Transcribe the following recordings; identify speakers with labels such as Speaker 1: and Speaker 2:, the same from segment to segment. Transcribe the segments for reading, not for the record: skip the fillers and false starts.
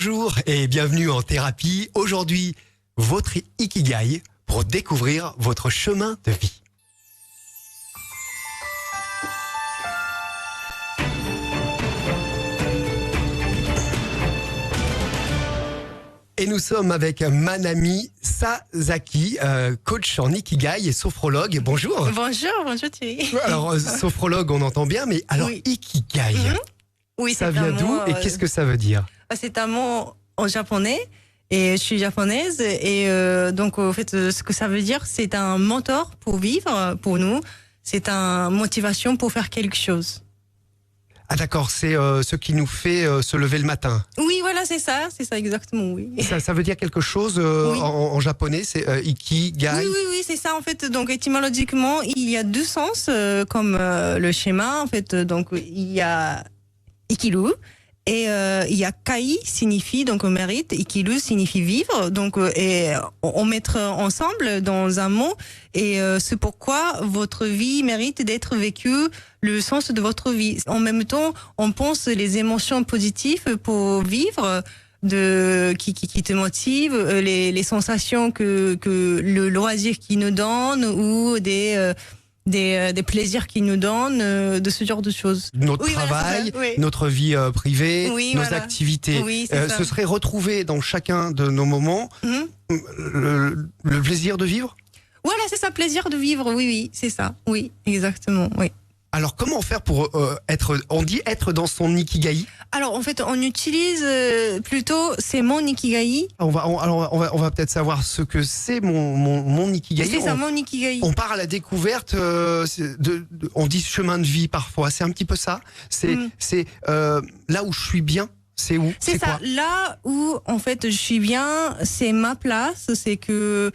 Speaker 1: Bonjour et bienvenue en thérapie. Aujourd'hui, votre Ikigai pour découvrir votre chemin de vie. Et nous sommes avec Manami Sasaki, coach en Ikigai et sophrologue. Bonjour.
Speaker 2: Bonjour Thierry.
Speaker 1: Alors, sophrologue, on entend bien, mais alors
Speaker 2: Oui.
Speaker 1: Ikigai,
Speaker 2: Oui,
Speaker 1: ça vient d'où et qu'est-ce que ça veut dire?
Speaker 2: C'est un mot en japonais et je suis japonaise et donc en fait ce que ça veut dire, c'est un mentor pour vivre pour nous. C'est une motivation pour faire quelque chose.
Speaker 1: Ah d'accord, c'est ce qui nous fait se lever le matin.
Speaker 2: Oui, voilà, c'est ça exactement, oui.
Speaker 1: Ça veut dire quelque chose
Speaker 2: Oui.
Speaker 1: en japonais, c'est Ikigai.
Speaker 2: Oui, c'est ça en fait. Donc étymologiquement, il y a deux sens comme le schéma en fait. Donc il y a ikiru et il y a kai signifie donc mérite, ikiru signifie vivre. Donc et on mettre ensemble dans un mot et c'est pourquoi votre vie mérite d'être vécue, le sens de votre vie. En même temps, on pense les émotions positives pour vivre. Qui te motive, les sensations que le loisir qui nous donne ou des plaisirs qui nous donnent, de ce genre de choses.
Speaker 1: Notre
Speaker 2: Oui, voilà,
Speaker 1: travail,
Speaker 2: c'est ça, oui.
Speaker 1: notre vie privée,
Speaker 2: Oui,
Speaker 1: nos
Speaker 2: voilà.
Speaker 1: activités.
Speaker 2: Oui, c'est ça.
Speaker 1: Ce serait retrouver dans chacun de nos moments
Speaker 2: Mhm.
Speaker 1: le plaisir de vivre.
Speaker 2: Voilà, c'est ça, plaisir de vivre, oui, c'est ça. Oui, exactement, oui.
Speaker 1: Alors comment faire pour on dit être dans son Ikigai.
Speaker 2: Alors, en fait, on utilise plutôt, c'est mon Ikigai.
Speaker 1: On va peut-être savoir ce que c'est mon Ikigai.
Speaker 2: C'est ça, mon Ikigai.
Speaker 1: On part à la découverte, on dit chemin de vie parfois, c'est un petit peu ça. C'est là où je suis bien, c'est où?
Speaker 2: C'est ça,
Speaker 1: quoi?
Speaker 2: là où, en fait, je suis bien, c'est ma place, c'est que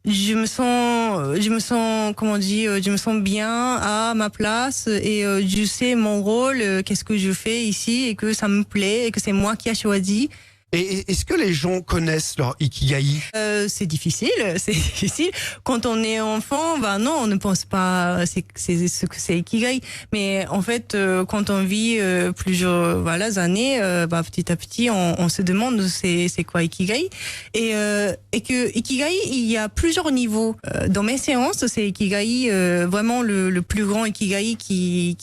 Speaker 2: je me sens, comment on dit, je me sens bien à ma place et je sais mon rôle, qu'est-ce que je fais ici et que ça me plaît et que c'est moi qui a choisi.
Speaker 1: Et est-ce que les gens connaissent leur Ikigai?
Speaker 2: C'est difficile. Quand on est enfant, non, on ne pense pas c'est ce que c'est Ikigai. Mais en fait, quand on vit plusieurs années, petit à petit, on se demande c'est quoi Ikigai. Et que Ikigai, il y a plusieurs niveaux. Dans mes séances, c'est Ikigai vraiment le plus grand Ikigai qui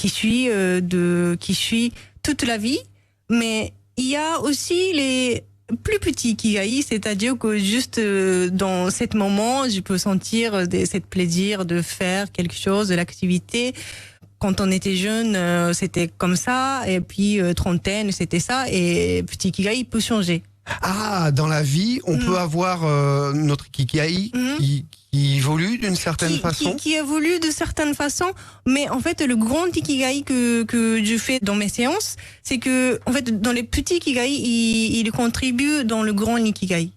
Speaker 2: suit toute la vie. Mais il y a aussi les plus petits Ikigai, c'est-à-dire que juste dans cet moment, je peux sentir cette plaisir de faire quelque chose, de l'activité. Quand on était jeune, c'était comme ça, et puis trentaine, c'était ça, et petit Ikigai peut changer.
Speaker 1: Ah, dans la vie, on peut avoir notre Ikigai qui évolue d'une certaine façon.
Speaker 2: Qui évolue de certaines façons, mais en fait, le grand Ikigai que je fais dans mes séances, c'est que, en fait, dans les petits Ikigai, il contribue dans le grand Ikigai.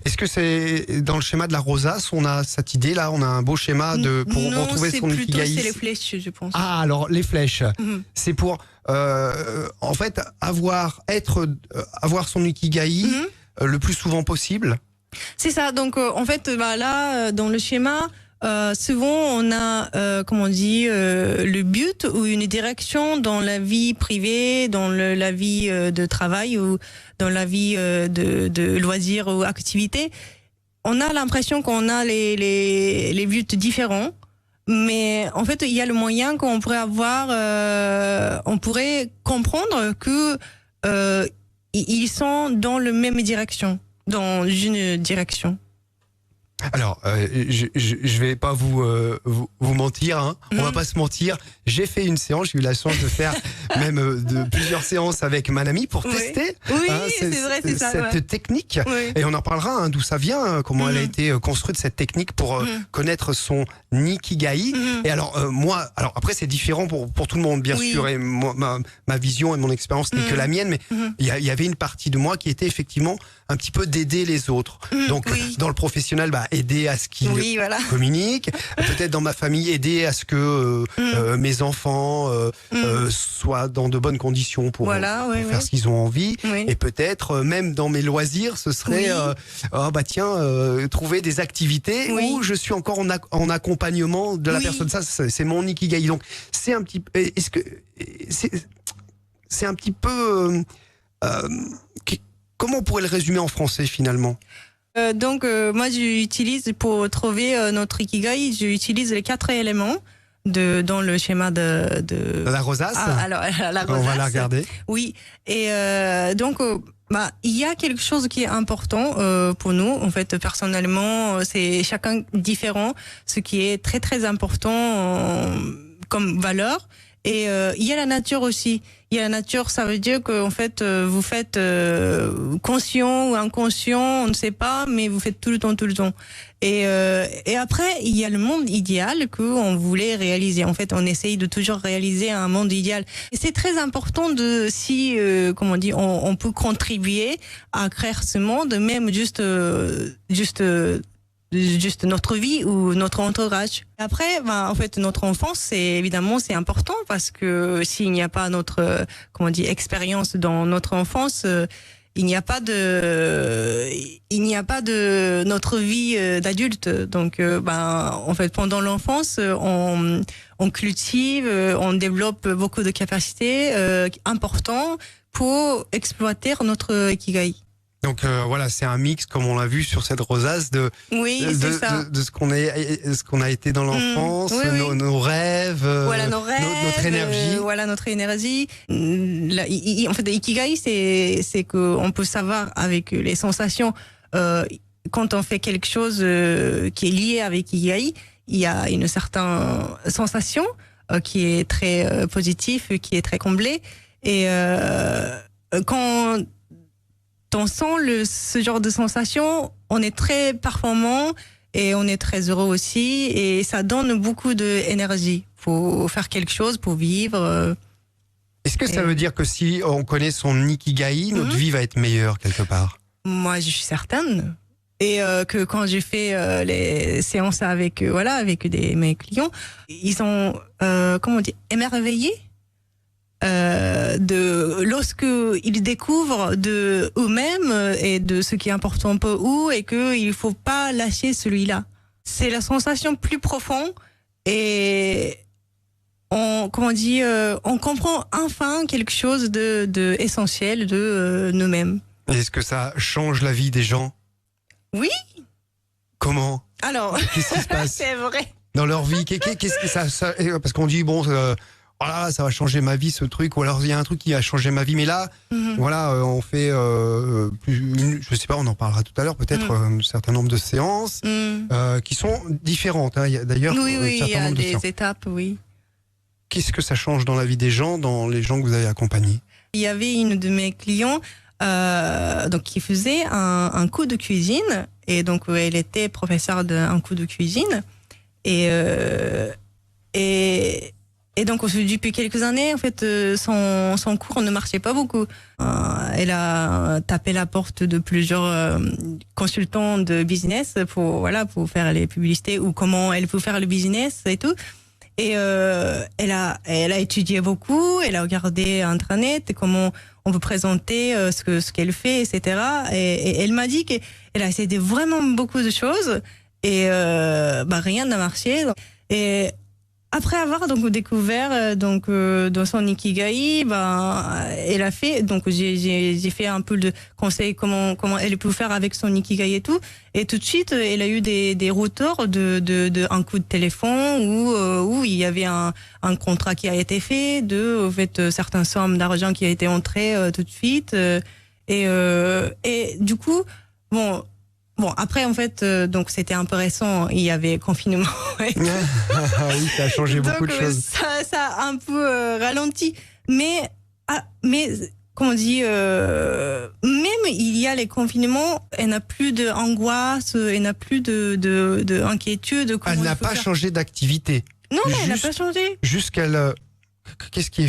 Speaker 1: Est-ce que c'est dans le schéma de la rosace, on a cette idée là, on a un beau schéma pour retrouver son Ikigai?
Speaker 2: Non, c'est les flèches, je pense.
Speaker 1: Ah, alors les flèches, c'est pour en fait avoir son Ikigai le plus souvent possible.
Speaker 2: C'est ça. Donc en fait, là, dans le schéma, souvent on a, comment on dit, le but ou une direction dans la vie privée, dans la vie de travail ou dans la vie de loisirs ou activités. On a l'impression qu'on a les buts différents. Mais en fait, il y a le moyen qu'on pourrait avoir, on pourrait comprendre que ils sont dans la même direction, dans une direction.
Speaker 1: Alors, je vais pas vous mentir, hein. On va pas se mentir. J'ai fait une séance, j'ai eu la chance de faire même de plusieurs séances avec Manami pour tester
Speaker 2: c'est vrai, c'est ça,
Speaker 1: cette technique.
Speaker 2: Oui.
Speaker 1: Et on en parlera, d'où ça vient, comment elle a été construite cette technique pour connaître son Ikigai. Et alors moi, alors après c'est différent pour tout le monde bien sûr. Et moi, ma vision et mon expérience n'est que la mienne, mais il y avait une partie de moi qui était effectivement un petit peu d'aider les autres. Donc dans le professionnel, aider à ce qu'ils communiquent. Peut-être dans ma famille, aider à ce que mes enfants soient dans de bonnes conditions pour faire ce qu'ils ont envie. Et peut-être même dans mes loisirs, ce serait trouver des activités où je suis encore en accompagnement de la personne. Ça, c'est mon Ikigai. Donc c'est un petit peu. Est-ce que c'est un petit peu Comment on pourrait le résumer en français finalement?
Speaker 2: Moi, j'utilise pour trouver notre ikigai, j'utilise les 4 éléments dans le schéma de
Speaker 1: la rosace.
Speaker 2: Alors, la rosace.
Speaker 1: On va la regarder.
Speaker 2: Oui. Et il y a quelque chose qui est important pour nous. En fait, personnellement, c'est chacun différent. Ce qui est très très important comme valeur. Et il y a la nature aussi. Il y a la nature, ça veut dire que en fait, vous faites conscient ou inconscient, on ne sait pas, mais vous faites tout le temps. Et après, il y a le monde idéal qu'on voulait réaliser. En fait, on essaye de toujours réaliser un monde idéal. Et c'est très important on peut contribuer à créer ce monde, même juste notre vie ou notre entourage. Après, en fait, notre enfance, c'est important parce que s'il n'y a pas notre, expérience dans notre enfance, il n'y a pas de notre vie d'adulte. Donc, en fait, pendant l'enfance, on cultive, on développe beaucoup de capacités importantes pour exploiter notre ikigai.
Speaker 1: Donc voilà, c'est un mix, comme on l'a vu sur cette rosace, de ce qu'on a été dans l'enfance, nos rêves, notre énergie.
Speaker 2: Notre énergie. En fait, l'ikigai, c'est qu'on peut savoir avec les sensations, quand on fait quelque chose qui est lié avec l'ikigai, il y a une certaine sensation qui est très positive, qui est très comblée. Et quand on sent ce genre de sensation, on est très performant et on est très heureux aussi, et ça donne beaucoup d'énergie pour faire quelque chose, pour vivre.
Speaker 1: Est-ce que ça veut dire que si on connaît son ikigai, notre vie va être meilleure quelque part? Moi,
Speaker 2: je suis certaine. Et que quand j'ai fait les séances avec mes clients, ils sont émerveillés lorsque ils découvrent de eux-mêmes et de ce qui est important pour eux, et qu'il faut pas lâcher celui-là. C'est la sensation plus profonde, et on comprend enfin quelque chose de essentiel de nous-mêmes.
Speaker 1: Est-ce que ça change la vie des gens?
Speaker 2: Oui.
Speaker 1: Comment?
Speaker 2: Alors,
Speaker 1: qu'est-ce qui se passe?
Speaker 2: C'est vrai.
Speaker 1: Dans leur vie, qu'est-ce que ça parce qu'on dit voilà, ça va changer ma vie, ce truc, ou alors il y a un truc qui a changé ma vie, mais là, on fait je sais pas, on en parlera tout à l'heure, peut-être un certain nombre de séances qui sont différentes. Hein. Il y a d'ailleurs
Speaker 2: il y a des étapes, oui.
Speaker 1: Qu'est-ce que ça change dans la vie des gens, dans les gens que vous avez accompagnés?
Speaker 2: Il y avait une de mes clients qui faisait un cours de cuisine, et donc elle était professeure d'un cours de cuisine, et donc, depuis quelques années, en fait, son cours ne marchait pas beaucoup. Elle a tapé la porte de plusieurs consultants de business pour faire les publicités, ou comment elle peut faire le business et tout. Et elle a étudié beaucoup, elle a regardé Internet, comment on peut présenter ce qu'elle fait, etc. Et elle m'a dit qu'elle a essayé vraiment beaucoup de choses, et rien n'a marché. Et après avoir découvert dans son ikigai, elle a fait, j'ai fait un peu de conseils comment elle peut faire avec son ikigai et tout de suite elle a eu des retours de un coup de téléphone où il y avait un contrat qui a été fait, certaines sommes d'argent qui a été entrées tout de suite, et du coup après, en fait, c'était un peu récent, il y avait confinement.
Speaker 1: Oui, ça a changé beaucoup de choses.
Speaker 2: Ça a un peu ralenti. Mais comme on dit, même il y a les confinements, elle n'a plus d'angoisse, elle n'a plus de inquiétude.
Speaker 1: Elle n'a pas changé d'activité.
Speaker 2: Non, elle n'a pas changé.
Speaker 1: Juste qu'elle... Qu'est-ce qui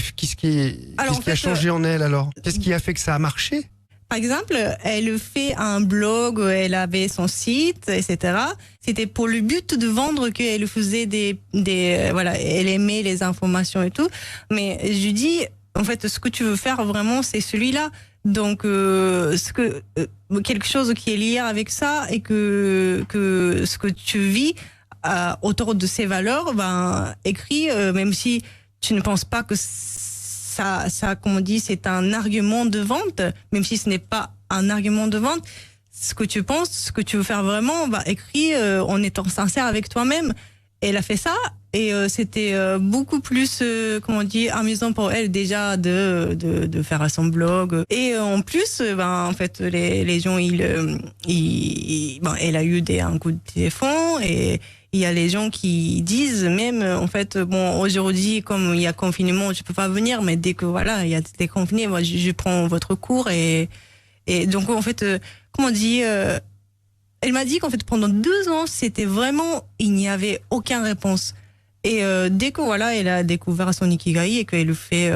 Speaker 1: a changé en elle alors? Qu'est-ce qui a fait que ça a marché?
Speaker 2: Par exemple, elle fait un blog, elle avait son site, etc. C'était pour le but de vendre, qu'elle faisait elle aimait les informations et tout. Mais je dis, en fait, ce que tu veux faire vraiment, c'est celui-là. Donc, quelque chose qui est lié avec ça, et que ce que tu vis autour de ces valeurs, écrit, même si tu ne penses pas que comme on dit, c'est un argument de vente, même si ce n'est pas un argument de vente. Ce que tu penses, ce que tu veux faire vraiment, écris en étant sincère avec toi-même. Et elle a fait ça, et c'était beaucoup plus, amusant pour elle déjà de faire son blog. Et en plus, en fait, les gens, elle a eu un coup de téléphone, et il y a les gens qui disent même, en fait, aujourd'hui, comme il y a confinement, je peux pas venir, mais dès que il y a des confinés, moi, je prends votre cours, et donc, en fait, elle m'a dit qu'en fait, pendant 2 ans, c'était vraiment, il n'y avait aucune réponse. Et dès que elle a découvert son ikigai et qu'elle fait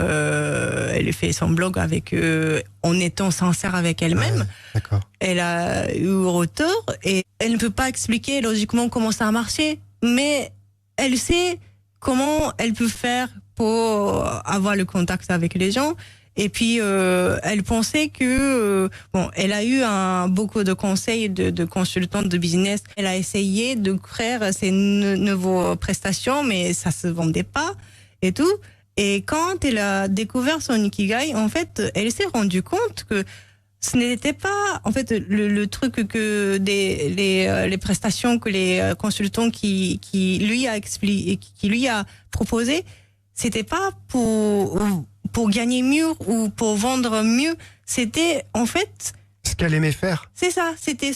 Speaker 2: son blog en étant sincère avec elle-même,
Speaker 1: d'accord.
Speaker 2: Elle a eu retour, et elle ne peut pas expliquer logiquement comment ça a marché, mais elle sait comment elle peut faire pour avoir le contact avec les gens. Et puis, elle pensait que, elle a eu beaucoup de conseils de consultantes de business. Elle a essayé de créer ses nouvelles prestations, mais ça se vendait pas et tout. Et quand elle a découvert son ikigai, en fait, elle s'est rendue compte que ce n'était pas, en fait, le truc que les prestations que les consultants qui lui a expliqué, qui lui a proposé, c'était pas pour gagner mieux ou pour vendre mieux, c'était en fait
Speaker 1: ce qu'elle aimait faire.
Speaker 2: C'est ça, c'était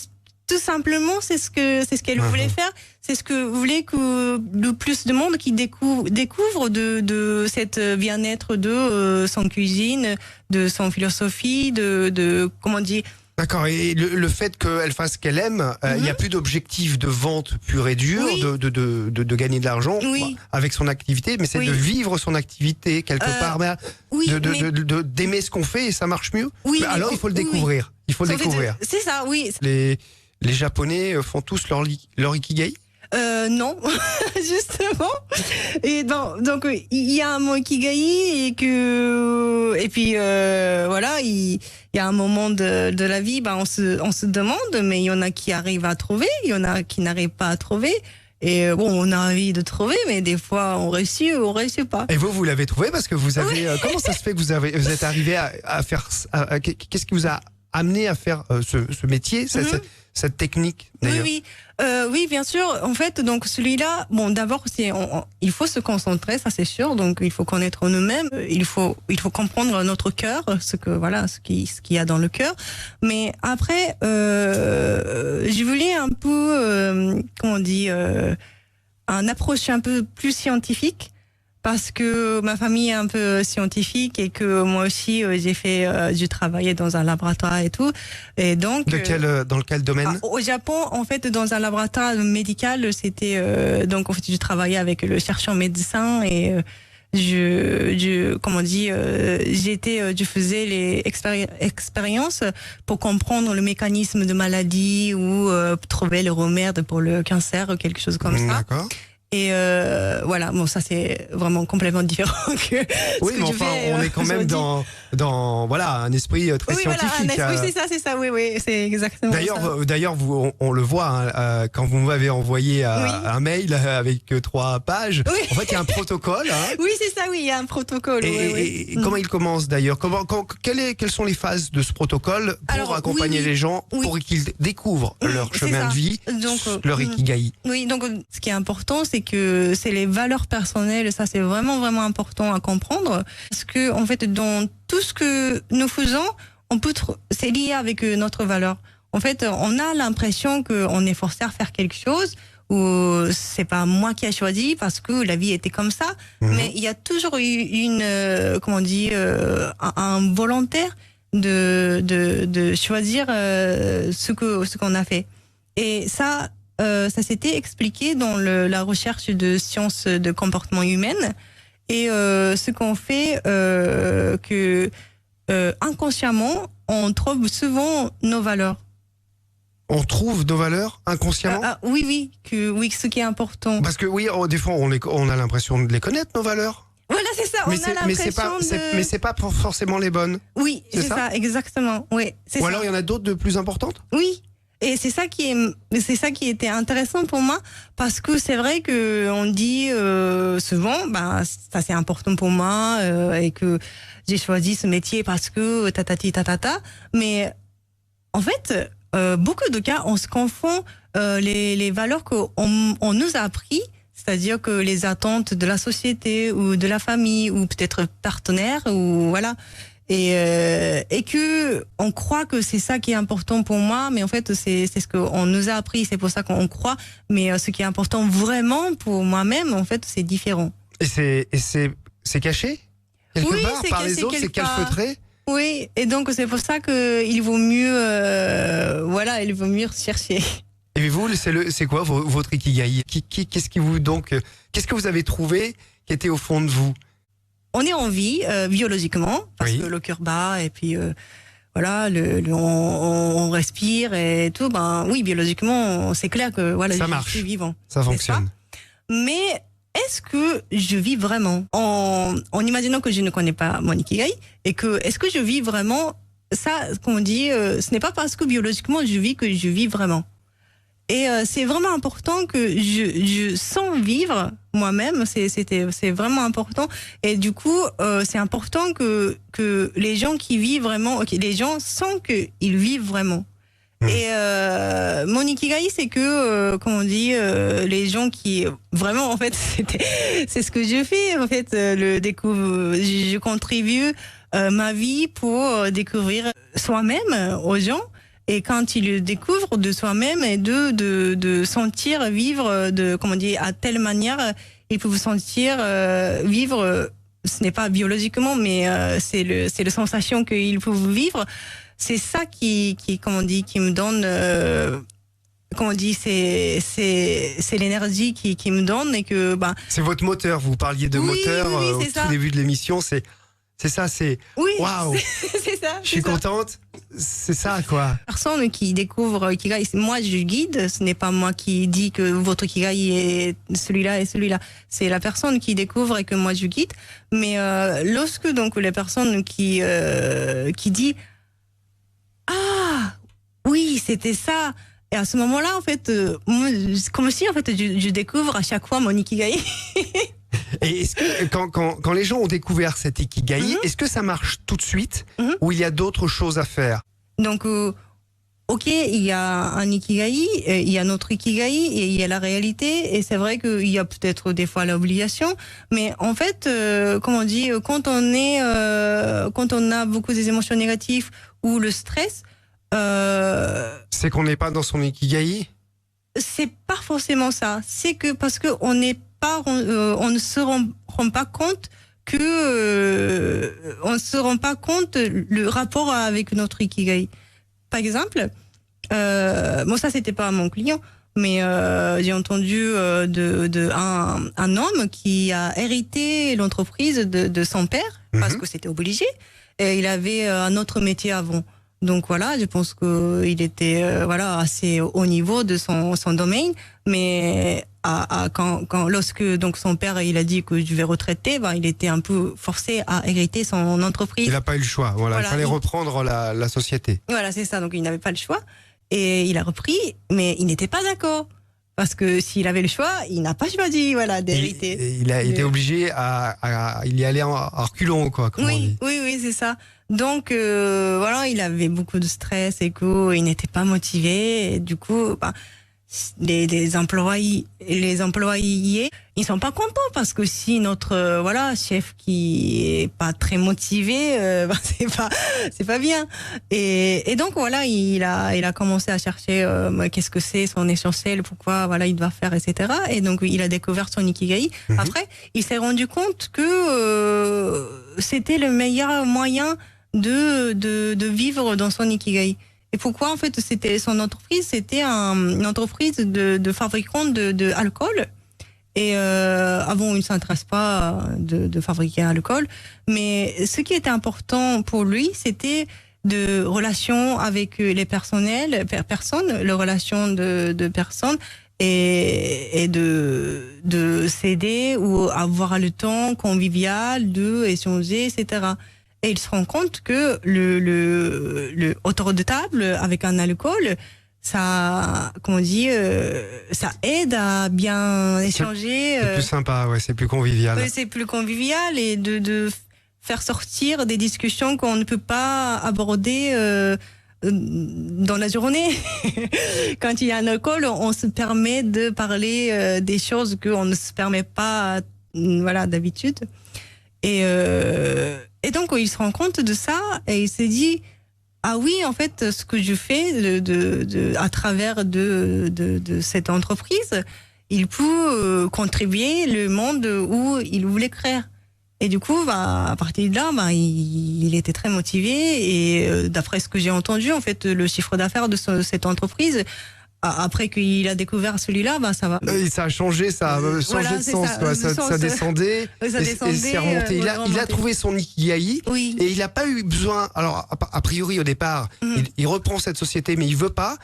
Speaker 2: tout simplement c'est ce qu'elle voulait faire, c'est ce que voulait que le plus de monde qui découvre de cette bien-être de son cuisine, de son philosophie, de comment dire.
Speaker 1: D'accord, et le fait qu'elle fasse ce qu'elle aime, il n'y a plus d'objectif de vente pure et dure,
Speaker 2: oui.
Speaker 1: de gagner de l'argent avec son activité, mais c'est de vivre son activité quelque part, d'aimer ce qu'on fait, et ça marche mieux.
Speaker 2: Oui,
Speaker 1: alors il faut le découvrir. Il faut le découvrir.
Speaker 2: C'est ça, oui.
Speaker 1: Les Japonais font tous leur ikigai ?
Speaker 2: Non, justement. Et donc il y a un mot ikigai, et puis il y a un moment de la vie, on se demande, mais il y en a qui arrivent à trouver, il y en a qui n'arrivent pas à trouver. Et on a envie de trouver, mais des fois on réussit ou on réussit pas.
Speaker 1: Et vous l'avez trouvé parce que vous avez. Comment ça se fait que vous êtes arrivé à faire qu'est-ce qui vous a amené à faire ce métier, cette technique d'ailleurs?
Speaker 2: Oui, bien sûr. En fait, donc celui-là, d'abord, il faut se concentrer, ça c'est sûr. Donc, il faut connaître nous-mêmes. Il faut comprendre notre cœur, ce qu'il y a dans le cœur. Mais après, je voulais un peu, un approche un peu plus scientifique. Parce que ma famille est un peu scientifique, et que moi aussi j'ai travaillé dans un laboratoire et tout, et donc
Speaker 1: dans quel domaine?
Speaker 2: Au Japon, en fait, dans un laboratoire médical, c'était donc en fait je travaillais avec le chercheur médecin, et je faisais les expériences pour comprendre le mécanisme de maladie, ou trouver le remède pour le cancer ou quelque chose comme ça.
Speaker 1: D'accord.
Speaker 2: Et ça c'est vraiment complètement différent que
Speaker 1: oui, mais enfin, on est quand même dans un esprit très scientifique.
Speaker 2: C'est ça, oui, c'est exactement ça.
Speaker 1: D'ailleurs, on le voit quand vous m'avez envoyé un mail avec 3 pages.
Speaker 2: Oui.
Speaker 1: En fait, il y a un protocole.
Speaker 2: Oui, c'est ça, il y a un protocole.
Speaker 1: Et comment il commence d'ailleurs? Quelles sont les phases de ce protocole pour accompagner les gens, pour qu'ils découvrent leur chemin de vie, leur ikigai?
Speaker 2: Oui, donc ce qui est important, c'est que c'est les valeurs personnelles. Ça, c'est vraiment, vraiment important à comprendre. Parce que, en fait, dans tout ce que nous faisons, c'est lié avec notre valeur. En fait, on a l'impression qu'on est forcé à faire quelque chose, ou c'est pas moi qui ai choisi parce que la vie était comme ça. Mais il y a toujours eu un volontaire de choisir ce qu'on a fait. Et ça s'était expliqué dans la recherche de sciences de comportement humain. Et ce qu'on fait, que inconsciemment, on trouve souvent nos valeurs.
Speaker 1: On trouve nos valeurs inconsciemment?
Speaker 2: Oui, ce qui est important.
Speaker 1: Parce que des fois, on a l'impression de les connaître, nos valeurs.
Speaker 2: Voilà, c'est ça.
Speaker 1: Mais c'est pas forcément les bonnes.
Speaker 2: Oui, c'est ça, exactement. Oui,
Speaker 1: alors il y en a d'autres de plus importantes?
Speaker 2: Oui. Et c'est ça qui était intéressant pour moi, parce que c'est vrai que on dit souvent, bah ça c'est important pour moi et que j'ai choisi ce métier parce que tatati tatata. Mais en fait, beaucoup de cas, on se confond les valeurs qu'on nous a appris. C'est-à-dire que les attentes de la société ou de la famille ou peut-être partenaire ou voilà. Et que on croit que c'est ça qui est important pour moi, mais en fait c'est ce qu'on nous a appris, c'est pour ça qu'on croit. Mais ce qui est important vraiment pour moi-même, en fait, c'est différent.
Speaker 1: Et c'est caché quelque part par les autres, c'est calfeutré.
Speaker 2: Oui, et donc c'est pour ça que il vaut mieux, voilà, il vaut mieux chercher.
Speaker 1: Et vous, c'est quoi votre ikigai? Qu'est-ce que vous avez trouvé qui était au fond de vous?
Speaker 2: On est en vie biologiquement parce que le cœur bat et puis voilà, on respire et tout. Ben oui, biologiquement, c'est clair que voilà,
Speaker 1: ça
Speaker 2: je suis vivant.
Speaker 1: Ça fonctionne.
Speaker 2: Ça. Mais est-ce que je vis vraiment en imaginant que je ne connais pas mon ikigai et que est-ce que je vis vraiment ça? Qu'on dit, ce n'est pas parce que biologiquement je vis que je vis vraiment. Et c'est vraiment important que je sens vivre moi-même. C'est vraiment important. Et du coup, c'est important que les gens qui vivent vraiment, les gens sentent qu'ils vivent vraiment. Et mon ikigai, c'est que, comme on dit, les gens qui vraiment, en fait, c'est ce que je fais. En fait, je contribue ma vie pour découvrir soi-même aux gens. Et quand il le découvre de soi-même et de sentir vivre comment dire, à telle manière, il peut vous sentir vivre, ce n'est pas biologiquement, mais c'est la sensation qu'il peut vous vivre. C'est ça qui comment on dit, qui me donne, comment on dit, c'est l'énergie qui me donne et que, bah.
Speaker 1: C'est votre moteur, vous parliez de moteur au tout début de l'émission, c'est ça,
Speaker 2: oui,
Speaker 1: waouh.
Speaker 2: C'est ça.
Speaker 1: Je suis contente. C'est ça, quoi.
Speaker 2: Personne qui découvre Ikigai, moi je guide, ce n'est pas moi qui dis que votre Ikigai est celui-là et celui-là. C'est la personne qui découvre et que moi je guide. Mais lorsque donc les personnes qui dit ah oui c'était ça, et à ce moment-là en fait, comme si en fait je découvre à chaque fois mon Ikigai.
Speaker 1: Et est-ce que quand les gens ont découvert cet ikigai, est-ce que ça marche tout de suite ou il y a d'autres choses à faire?
Speaker 2: Donc, ok, il y a un ikigai, il y a notre ikigai et il y a la réalité. Et c'est vrai qu'il y a peut-être des fois l'obligation, mais en fait, comme on dit, quand on a beaucoup des émotions négatives ou le stress,
Speaker 1: c'est qu'on n'est pas dans son ikigai.
Speaker 2: C'est pas forcément ça. C'est que parce que on ne se rend pas compte on ne se rend pas compte le rapport avec notre ikigai. Par exemple, bon ça c'était pas mon client, mais j'ai entendu un homme qui a hérité l'entreprise de son père parce que c'était obligé et il avait un autre métier avant. Donc voilà, je pense qu'il était voilà assez haut niveau de son domaine, mais lorsque donc son père il a dit que je vais retraiter, ben il était un peu forcé à hériter son entreprise. Il
Speaker 1: n'a pas eu le choix, voilà, il fallait reprendre la société.
Speaker 2: Voilà, c'est ça, donc il n'avait pas le choix et il a repris, mais il n'était pas d'accord. Parce que s'il avait le choix, il n'a pas choisi, voilà, d'hériter.
Speaker 1: Il a été obligé il y allait en reculons, quoi.
Speaker 2: Oui, c'est ça. Donc, voilà, il avait beaucoup de stress et il n'était pas motivé. Et du coup, les employés, ils sont pas contents parce que si notre chef qui est pas très motivé, c'est pas bien. Et donc voilà, il a commencé à chercher qu'est-ce que c'est son essentiel, pourquoi il doit faire, etc. Et donc il a découvert son ikigai. Après, il s'est rendu compte que c'était le meilleur moyen de vivre dans son ikigai. Et pourquoi en fait son entreprise, c'était une entreprise de fabricants de alcool. Et avant, il ne s'intéresse pas de fabriquer alcool, mais ce qui était important pour lui, c'était de relations avec les personnes, les relations de personnes, et de s'aider ou avoir le temps convivial de échanger, etc. Et il se rend compte que le autour de table avec un alcool, ça, comment on dit, ça aide à bien échanger.
Speaker 1: C'est plus sympa, ouais, c'est plus convivial.
Speaker 2: Ouais, c'est plus convivial et de faire sortir des discussions qu'on ne peut pas aborder dans la journée. Quand il y a un alcool, on se permet de parler des choses qu'on ne se permet pas, voilà, d'habitude. Et donc, il se rend compte de ça et il se dit, ah oui, en fait, ce que je fais à travers de cette entreprise, il peut contribuer le monde où il voulait créer. Et du coup, à partir de là, il était très motivé. Et d'après ce que j'ai entendu, en fait, le chiffre d'affaires de cette entreprise, après qu'il a découvert celui-là, ça va.
Speaker 1: Ça a changé, ça a changé de sens. Ça descendait, et c'est remonté. Il a trouvé son ikigai,
Speaker 2: oui.
Speaker 1: Et il n'a pas eu besoin. Alors, a priori, au départ, il reprend cette société, mais il veut pas.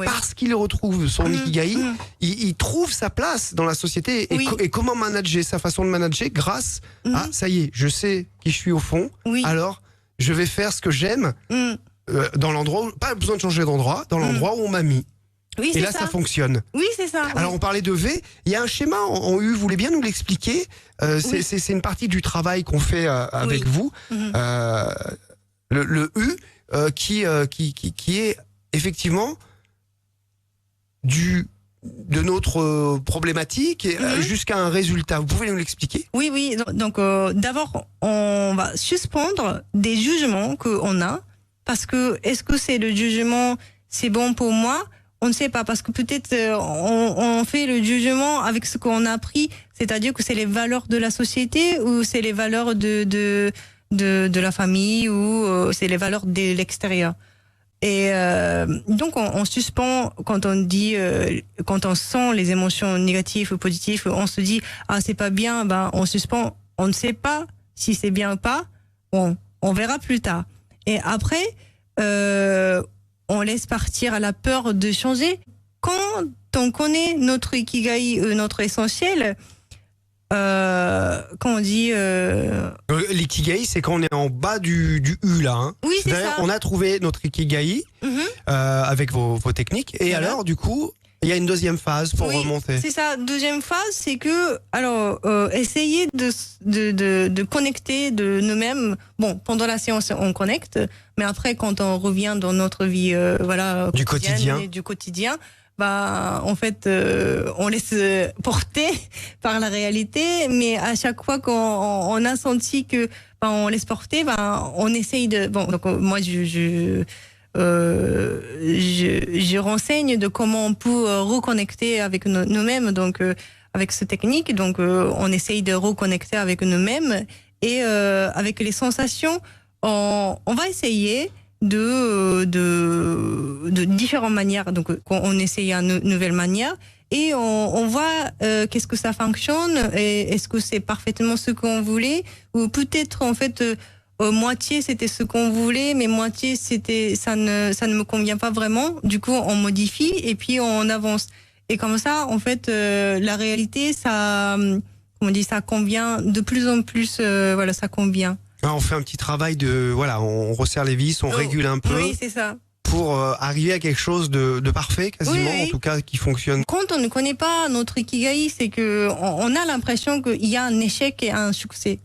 Speaker 1: Parce qu'il retrouve son ikigai, il trouve sa place dans la société et comment manager, sa façon de manager grâce à, ça y est, je sais qui je suis au fond, alors je vais faire ce que j'aime dans l'endroit, pas besoin de changer d'endroit, dans l'endroit où on m'a mis.
Speaker 2: Oui,
Speaker 1: et là, ça fonctionne.
Speaker 2: Oui, c'est ça.
Speaker 1: Alors, on parlait de V. Il y a un schéma en U. Vous voulez bien nous l'expliquer? C'est une partie du travail qu'on fait avec vous. Le U qui est effectivement de notre problématique jusqu'à un résultat. Vous pouvez nous l'expliquer?
Speaker 2: Oui. Donc, d'abord, on va suspendre des jugements qu'on a. Parce que, est-ce que c'est le jugement, c'est bon pour moi? On ne sait pas, parce que peut-être on fait le jugement avec ce qu'on a appris, c'est-à-dire que c'est les valeurs de la société ou c'est les valeurs de la famille ou c'est les valeurs de l'extérieur. Et donc on suspend quand on dit, quand on sent les émotions négatives ou positives, on se dit ah c'est pas bien, on suspend, on ne sait pas si c'est bien ou pas, on verra plus tard. Et après on laisse partir à la peur de changer. Quand on connaît notre ikigai, notre essentiel, quand on dit...
Speaker 1: L'ikigai, c'est quand on est en bas du U, là. Hein.
Speaker 2: Oui, c'est ça.
Speaker 1: On a trouvé notre ikigai avec vos techniques. Et alors, du coup, il y a une deuxième phase pour remonter.
Speaker 2: C'est ça. Deuxième phase, c'est que, alors, essayer de connecter de nous-mêmes. Bon, pendant la séance, on connecte, mais après, quand on revient dans notre vie,
Speaker 1: du
Speaker 2: quotidien, en fait, on laisse porter par la réalité, mais à chaque fois qu'on a senti que, on laisse porter, on essaye de. Bon, donc moi, je renseigne de comment on peut reconnecter avec nous-mêmes, donc avec cette technique. Donc on essaye de reconnecter avec nous-mêmes et avec les sensations, on va essayer de différentes manières. Donc on essaye une nouvelle manière et on voit qu'est-ce que ça fonctionne et est-ce que c'est parfaitement ce qu'on voulait ou peut-être en fait moitié c'était ce qu'on voulait, mais moitié ça ne me convient pas vraiment. Du coup, on modifie et puis on avance. Et comme ça, en fait, la réalité, ça convient de plus en plus. Ça convient.
Speaker 1: On fait un petit travail on resserre les vis, on régule un peu.
Speaker 2: Oui, c'est ça.
Speaker 1: Pour arriver à quelque chose de parfait, quasiment, en tout cas, qui fonctionne.
Speaker 2: Quand on ne connaît pas notre ikigai, c'est que on a l'impression qu'il y a un échec et un succès.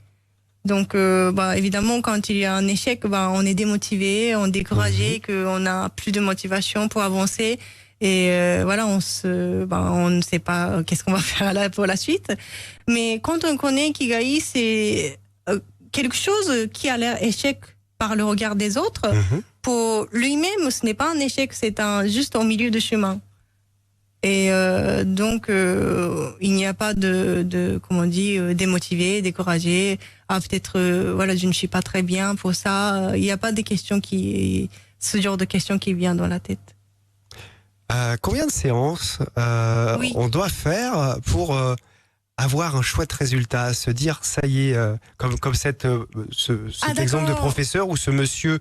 Speaker 2: Donc, évidemment, quand il y a un échec, on est démotivé, on est découragé, qu'on n'a plus de motivation pour avancer. Et on ne sait pas qu'est-ce qu'on va faire pour la suite. Mais quand on connaît Ikigai, c'est quelque chose qui a l'air échec par le regard des autres. Pour lui-même, ce n'est pas un échec, c'est juste au milieu de chemin. Et donc, il n'y a pas démotivé, découragé. Peut-être, je ne suis pas très bien pour ça. Il n'y a pas de questions ce genre de questions qui vient dans la tête.
Speaker 1: Combien de séances on doit faire pour avoir un chouette résultat, se dire ça y est, comme cet exemple de professeur où ce monsieur,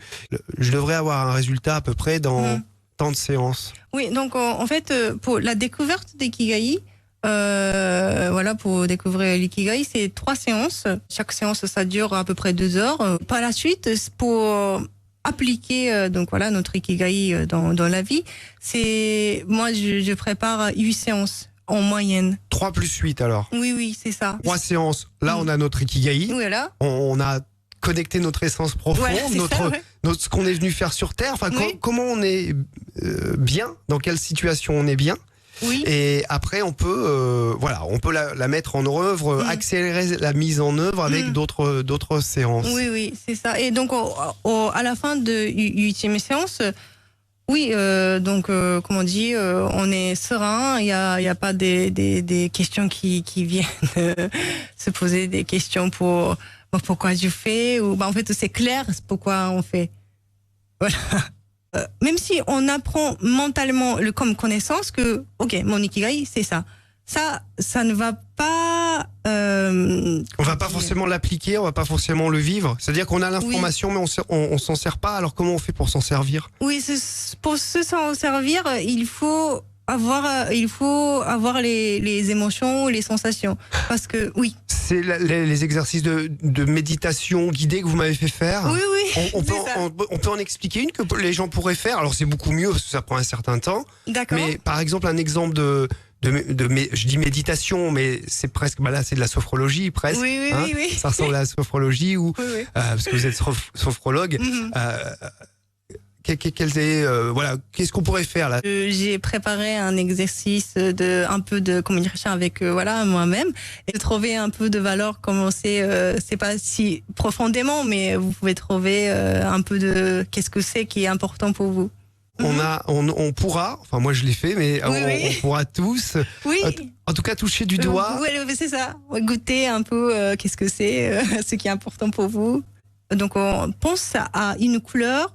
Speaker 1: je devrais avoir un résultat à peu près dans tant de séances.
Speaker 2: Oui, donc en fait, pour la découverte d'Ikigai, pour découvrir l'ikigai, c'est 3 séances. Chaque séance, ça dure à peu près 2 heures. Par la suite, pour appliquer donc voilà notre Ikigai dans la vie, moi je prépare 8 séances en moyenne.
Speaker 1: 3 plus 8 alors.
Speaker 2: Oui, c'est ça.
Speaker 1: 3 séances. Là, on a notre Ikigai.
Speaker 2: Voilà.
Speaker 1: On a connecté notre essence profonde, ce qu'on est venu faire sur Terre. Enfin, comment on est bien, dans quelle situation on est bien.
Speaker 2: Oui.
Speaker 1: Et après, on peut la mettre en œuvre, accélérer la mise en œuvre avec d'autres séances.
Speaker 2: Oui, c'est ça. Et donc, à la fin de 8e séance, comme on dit, on est serein. Il y a pas des questions qui viennent se poser des questions pour pourquoi je fais, ou en fait c'est clair pourquoi on fait. Voilà. Même si on apprend mentalement comme connaissance que mon Ikigai c'est ça. Ça ne va pas.
Speaker 1: On va pas forcément l'appliquer, on va pas forcément le vivre. C'est-à-dire qu'on a l'information, mais on s'en sert pas. Alors comment on fait pour s'en servir?
Speaker 2: Oui, pour s'en servir, il faut avoir les émotions, les sensations. Parce que
Speaker 1: c'est les exercices de méditation guidée que vous m'avez fait faire.
Speaker 2: Oui.
Speaker 1: On peut en expliquer une que les gens pourraient faire. Alors c'est beaucoup mieux parce que ça prend un certain temps.
Speaker 2: D'accord.
Speaker 1: Mais par exemple un exemple je dis méditation, mais c'est presque, là c'est de la sophrologie presque.
Speaker 2: Oui.
Speaker 1: Ça ressemble à la sophrologie parce que vous êtes sophrologue. Qu'est-ce qu'on pourrait faire là?
Speaker 2: J'ai préparé un exercice un peu de communication avec moi-même et de trouver un peu de valeur. Comment c'est pas si profondément, mais vous pouvez trouver un peu de qu'est-ce que c'est qui est important pour vous.
Speaker 1: On pourra, enfin moi je l'ai fait, mais on pourra tous, en tout cas toucher du doigt.
Speaker 2: Oui, c'est ça. Goûter un peu qu'est-ce que c'est, ce qui est important pour vous. Donc on pense à une couleur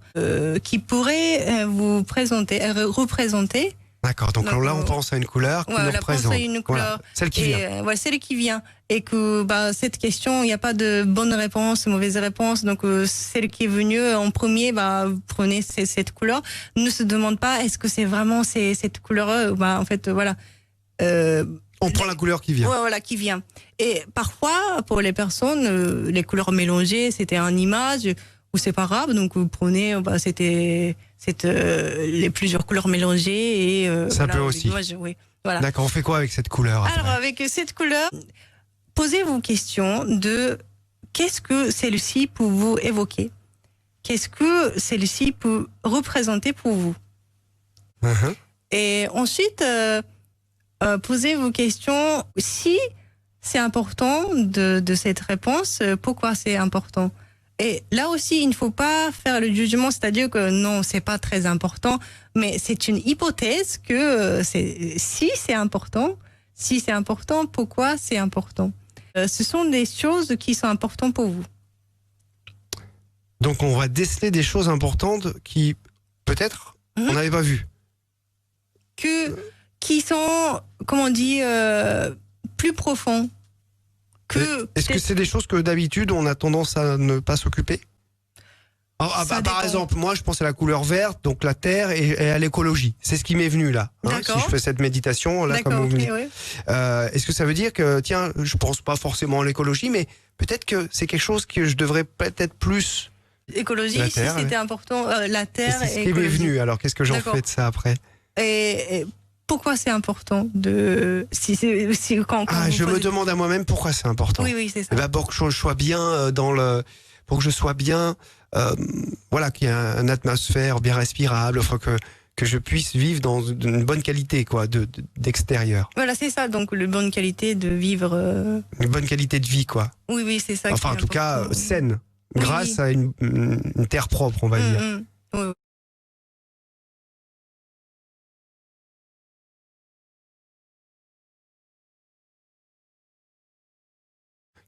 Speaker 2: qui pourrait vous représenter.
Speaker 1: D'accord, donc là on pense à une couleur qui nous représente.
Speaker 2: Pense à une couleur.
Speaker 1: Celle qui vient.
Speaker 2: Celle qui vient. Et que cette question, il n'y a pas de bonne réponse, mauvaise réponse. Donc celle qui est venue en premier, vous prenez cette couleur. Ne se demande pas est-ce que c'est vraiment cette couleur. En fait, voilà.
Speaker 1: On prend la couleur qui vient.
Speaker 2: Voilà, qui vient. Et parfois, pour les personnes, les couleurs mélangées, c'était une image ou c'est pas grave. Donc vous prenez, c'était les plusieurs couleurs mélangées et
Speaker 1: ça peut aussi.
Speaker 2: Voilà.
Speaker 1: D'accord. On fait quoi avec cette couleur après?
Speaker 2: Alors avec cette couleur, posez-vous question de qu'est-ce que celle-ci peut vous évoquer, qu'est-ce que celle-ci peut représenter pour vous. Et ensuite, posez-vous questions si c'est important de cette réponse, pourquoi c'est important. Et là aussi, il ne faut pas faire le jugement, c'est-à-dire que non, c'est pas très important, mais c'est une hypothèse que si c'est important, pourquoi c'est important. Ce sont des choses qui sont importantes pour vous.
Speaker 1: Donc on va déceler des choses importantes qui, peut-être, on n'avait pas vues.
Speaker 2: Qui sont, comment on dit, plus profonds.
Speaker 1: Est-ce que c'est des choses que d'habitude on a tendance à ne pas s'occuper? Par exemple, moi je pense à la couleur verte, donc la terre et à l'écologie. C'est ce qui m'est venu là. Si je fais cette méditation là, comme vous est-ce que ça veut dire que tiens, je pense pas forcément à l'écologie, mais peut-être que c'est quelque chose que je devrais peut-être plus.
Speaker 2: Écologie, si c'était important, la terre.
Speaker 1: C'est ce qui m'est venu. Alors qu'est-ce que j'en fais de ça après?
Speaker 2: Et pourquoi c'est important de
Speaker 1: je me demande à moi-même pourquoi c'est important.
Speaker 2: Oui, c'est ça.
Speaker 1: Pour que je sois bien pour que je sois bien, qu'il y ait une atmosphère bien respirable, enfin que je puisse vivre dans une bonne qualité d'extérieur.
Speaker 2: Voilà, c'est ça. Donc une bonne qualité de vivre.
Speaker 1: Une bonne qualité de vie, quoi.
Speaker 2: Oui, c'est ça.
Speaker 1: Enfin, en tout cas, saine, grâce à une terre propre, on va dire.
Speaker 2: Oui.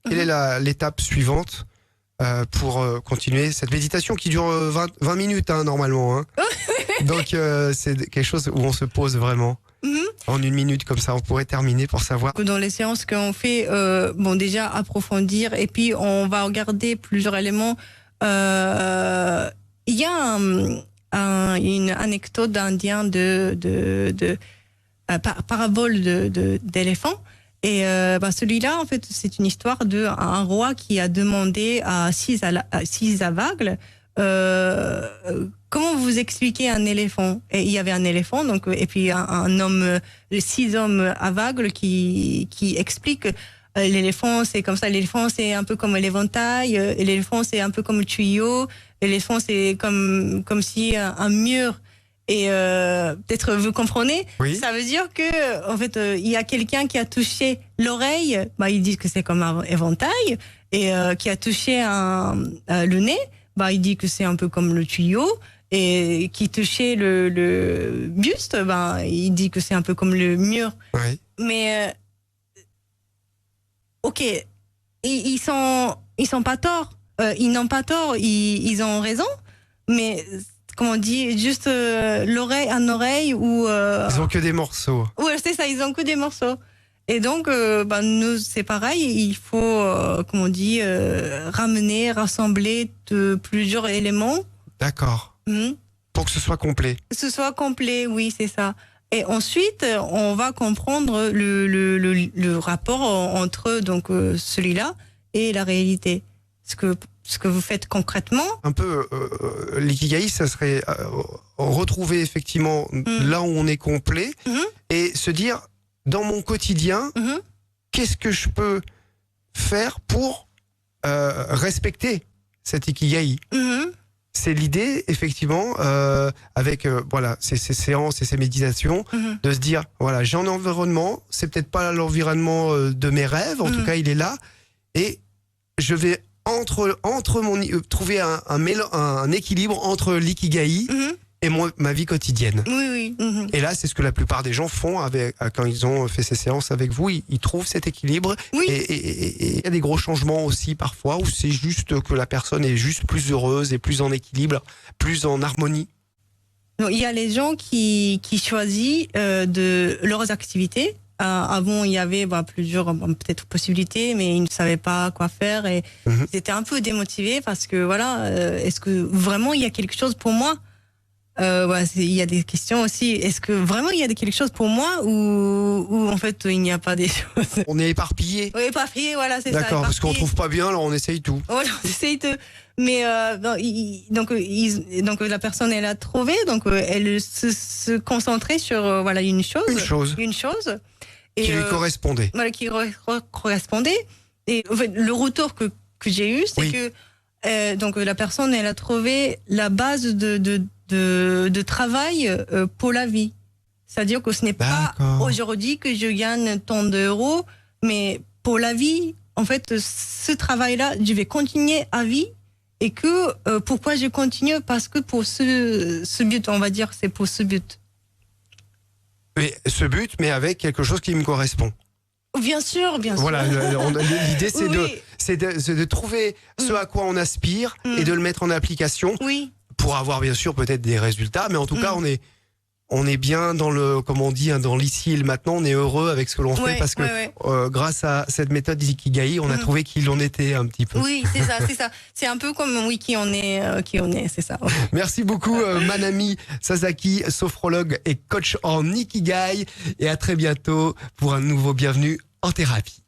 Speaker 1: Quelle est l'étape suivante pour continuer cette méditation qui dure 20 minutes normalement. Donc c'est quelque chose où on se pose vraiment. En 1 minute comme ça, on pourrait terminer pour savoir.
Speaker 2: Dans les séances qu'on fait, déjà approfondir et puis on va regarder plusieurs éléments. Il y a une anecdote d'Indien de parabole d'éléphant. Et celui-là, en fait, c'est une histoire d'un roi qui a demandé à six aveugles comment vous expliquez un éléphant? Et il y avait un éléphant, donc, et puis un homme, 6 hommes aveugles qui expliquent l'éléphant, c'est comme ça. L'éléphant, c'est un peu comme l'éventail. L'éléphant, c'est un peu comme le tuyau. L'éléphant, c'est comme si un mur. Et peut-être vous comprenez.
Speaker 1: Oui.
Speaker 2: Ça veut dire que en fait, il y a quelqu'un qui a touché l'oreille. Bah, ils disent que c'est comme un éventail. Et qui a touché le nez. Bah, il dit que c'est un peu comme le tuyau. Et qui touchait le buste. Bah, il dit que c'est un peu comme le mur.
Speaker 1: Oui.
Speaker 2: Mais ok, ils sont pas tort. Ils n'ont pas tort. Ils ont raison. Mais comment on dit, juste l'oreille, un oreille ou.
Speaker 1: Ils ont que des morceaux.
Speaker 2: Ouais, c'est ça. Ils ont que des morceaux. Et donc, nous, c'est pareil. Il faut, comment on dit, rassembler plusieurs éléments.
Speaker 1: D'accord. Pour que ce soit complet.
Speaker 2: Ce soit complet, oui, c'est ça. Et ensuite, on va comprendre le rapport entre donc celui-là et la réalité. Ce que vous faites concrètement.
Speaker 1: Un peu, l'ikigai, ça serait retrouver effectivement là où on est complet et se dire, dans mon quotidien, qu'est-ce que je peux faire pour respecter cet ikigai. C'est l'idée, effectivement, avec voilà ces séances et ces méditations, de se dire, voilà, j'ai un environnement, c'est peut-être pas l'environnement de mes rêves, en tout cas il est là, et je vais trouver un équilibre entre l'ikigai et ma vie quotidienne.
Speaker 2: Oui.
Speaker 1: Et là, c'est ce que la plupart des gens font quand ils ont fait ces séances avec vous. Ils trouvent cet équilibre.
Speaker 2: Oui.
Speaker 1: Et il y a des gros changements aussi parfois où c'est juste que la personne est juste plus heureuse et plus en équilibre, plus en harmonie.
Speaker 2: Donc, il y a les gens qui choisissent de leurs activités. Avant, il y avait plusieurs peut-être possibilités, mais ils ne savaient pas quoi faire et ils étaient un peu démotivés parce que voilà, est-ce que vraiment il y a quelque chose pour moi? Il y a des questions aussi. Est-ce que vraiment il y a quelque chose pour moi ou en fait il n'y a pas des choses?
Speaker 1: On est éparpillé.
Speaker 2: Oui, éparpillé, voilà, c'est ça.
Speaker 1: D'accord, parce qu'on trouve pas bien, alors on essaye tout.
Speaker 2: Voilà, on essaye tout. Mais donc la personne elle a trouvé, donc elle se concentrait sur voilà une chose. Et,
Speaker 1: qui lui correspondait.
Speaker 2: Voilà, qui correspondait. Et en fait, le retour que j'ai eu, c'est que donc la personne elle a trouvé la base de travail pour la vie. C'est-à-dire que ce n'est pas aujourd'hui que je gagne tant d'euros, mais pour la vie, en fait, ce travail-là, je vais continuer à vie. Et que pourquoi je continue? Parce que pour ce but, on va dire, c'est pour ce but.
Speaker 1: Mais ce but, mais avec quelque chose qui me correspond.
Speaker 2: Bien sûr.
Speaker 1: Voilà, l'idée c'est de trouver ce à quoi on aspire et de le mettre en application.
Speaker 2: Oui.
Speaker 1: Pour avoir bien sûr peut-être des résultats, mais en tout cas on est bien dans le, comme on dit, dans l'ici et le maintenant, on est heureux avec ce que l'on fait parce que grâce à cette méthode d'Ikigai, on a trouvé qu'il en était un petit peu.
Speaker 2: Oui, c'est ça. C'est un peu comme qui on est, c'est ça.
Speaker 1: Merci beaucoup Manami Sasaki, sophrologue et coach en Ikigai, et à très bientôt pour un nouveau bienvenue en thérapie.